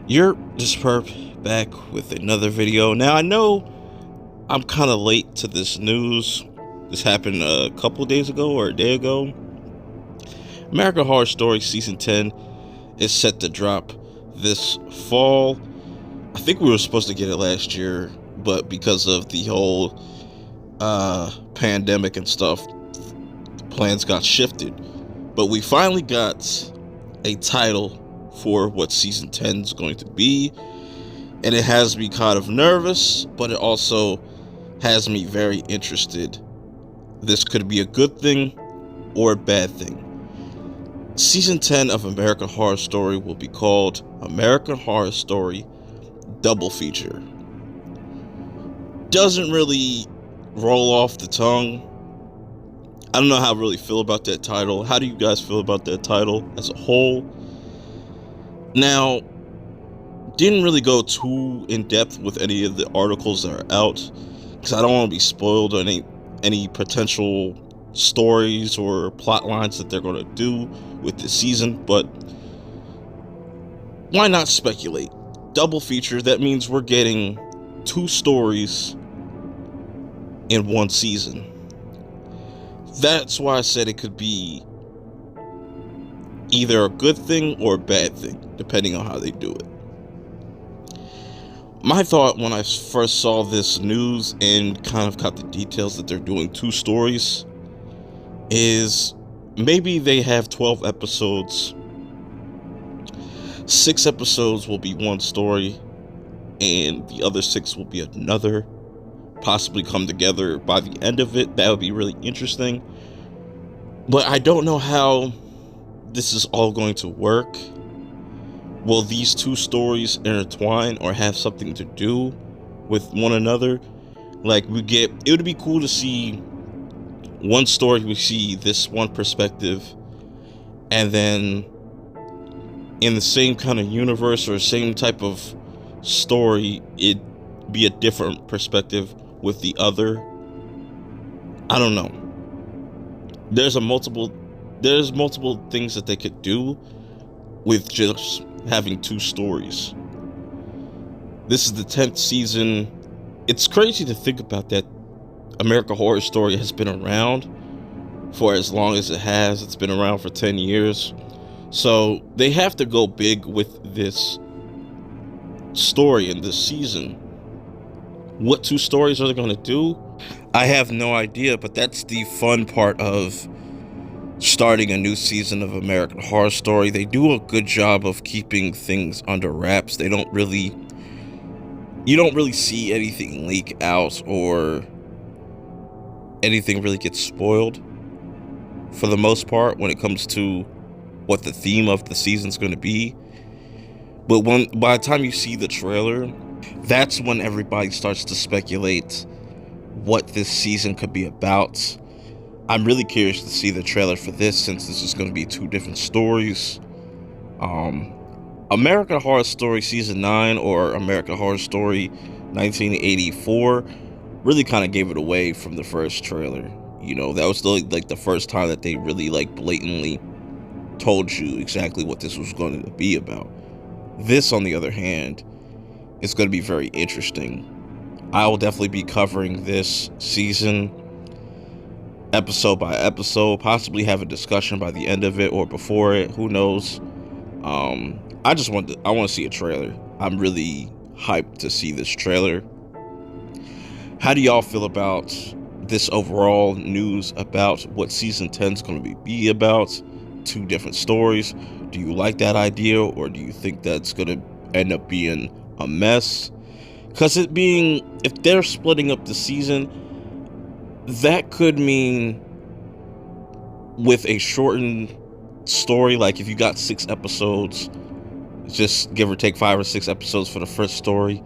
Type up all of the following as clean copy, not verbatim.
You're just perp back with another video. Now I know I'm kind of late to this news. This happened a couple days ago or a day ago. American Horror Story Season 10 is set to drop this fall. I think we were supposed to get it last year, but because of the whole pandemic and stuff, plans got shifted. But we finally got a title for what Season 10 is going to be, and it has me kind of nervous, but it also has me very interested. This could be a good thing or a bad thing. Season 10 of American Horror Story will be called American Horror Story Double Feature. Doesn't really roll off the tongue. I don't know how I really feel about that title. How do you guys feel about that title as a whole? Now, didn't really go too in depth with any of the articles that are out, because I don't want to be spoiled on any potential stories or plot lines that they're going to do with this season, but why not speculate? Double feature, that means we're getting two stories in one season. That's why I said it could be either a good thing or a bad thing, depending on how they do it. My thought when I first saw this news and kind of got the details that they're doing two stories is maybe they have 12 episodes. 6 episodes will be one story, and the other 6 will be another. Possibly come together by the end of it. That would be really interesting. But I don't know how this is all going to work. Will these two stories intertwine or have something to do with one another? Like, it would be cool to see one story, we see this one perspective, and then in the same kind of universe or same type of story, it be a different perspective with the other. I don't know. There's multiple things that they could do with just having two stories. This is the 10th season. It's crazy to think about that American Horror Story has been around for as long as it has. It's been around for 10 years. So they have to go big with this story in this season. What two stories are they going to do? I have no idea, but that's the fun part of starting a new season of American Horror Story. They do a good job of keeping things under wraps. You don't really see anything leak out or anything really get spoiled for the most part when it comes to what the theme of the season's going to be. But by the time you see the trailer, that's when everybody starts to speculate what this season could be about. I'm really curious to see the trailer for this, since this is going to be two different stories. American Horror Story Season 9 or American Horror Story 1984 really kind of gave it away from the first trailer. You know, that was the first time that they really blatantly told you exactly what this was going to be about. This, on the other hand, is going to be very interesting. I will definitely be covering this season episode by episode, possibly have a discussion by the end of it or before it, who knows. I want to see a trailer. I'm really hyped to see this trailer. How do y'all feel about this overall news about what season 10 is going to be about? Two different stories. Do you like that idea, or do you think that's going to end up being a mess? Because if they're splitting up the season, that could mean with a shortened story, like if you got 6 episodes, just give or take 5 or 6 episodes for the first story,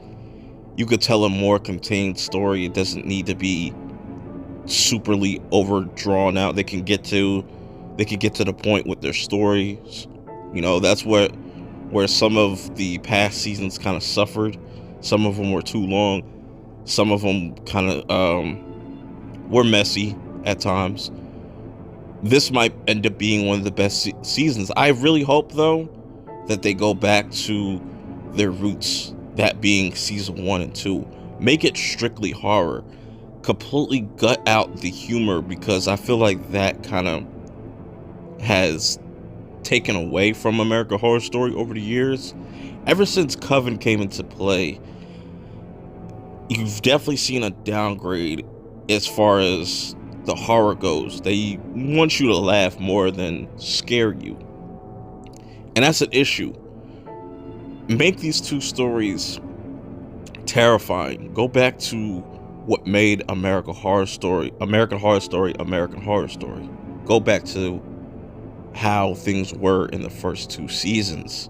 you could tell a more contained story. It doesn't need to be superly overdrawn out. They can get to the point with their stories. You know, that's where some of the past seasons kind of suffered. Some of them were too long. Some of them kind of were messy at times. This might end up being one of the best seasons. I really hope, though, that they go back to their roots, that being season 1 and 2. Make it strictly horror. Completely gut out the humor, because I feel like that kind of has taken away from American Horror Story over the years. Ever since Coven came into play, you've definitely seen a downgrade as far as the horror goes. They want you to laugh more than scare you. And that's an issue. Make these two stories terrifying. Go back to what made American Horror Story. Go back to how things were in the first 2 seasons.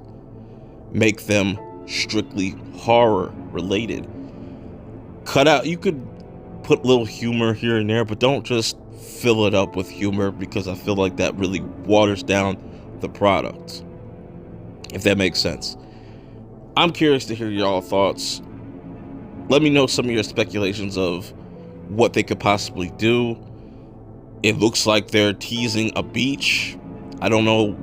Make them strictly horror related. Cut out, you could put little humor here and there, but don't just fill it up with humor, because I feel like that really waters down the product, if that makes sense. I'm curious to hear y'all thoughts. Let me know some of your speculations of what they could possibly do. It looks like they're teasing a beach. I don't know.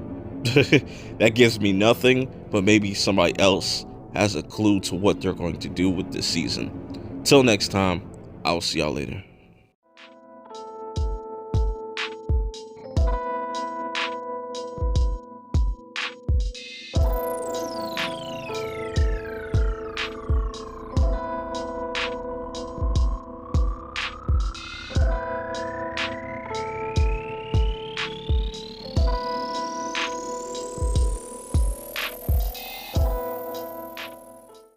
That gives me nothing, but maybe somebody else has a clue to what they're going to do with this season. Till next time, I'll see y'all later.